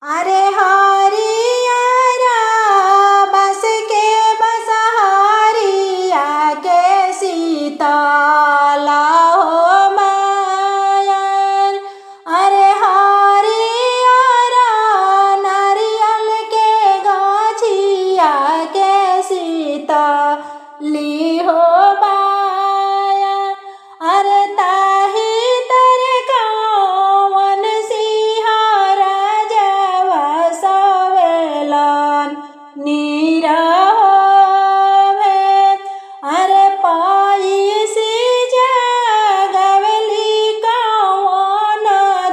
अरे हरिया बस के बसहारिया के सीतला हो मायन। अरे हरिया नारियल के गाछिया के सीतली हो मायन। अरे ताही तर कौन सिंहारा जवा सवेलन नीरवे। अरे पाइसी जगवली कौन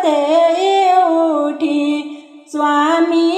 दे उठी स्वामी।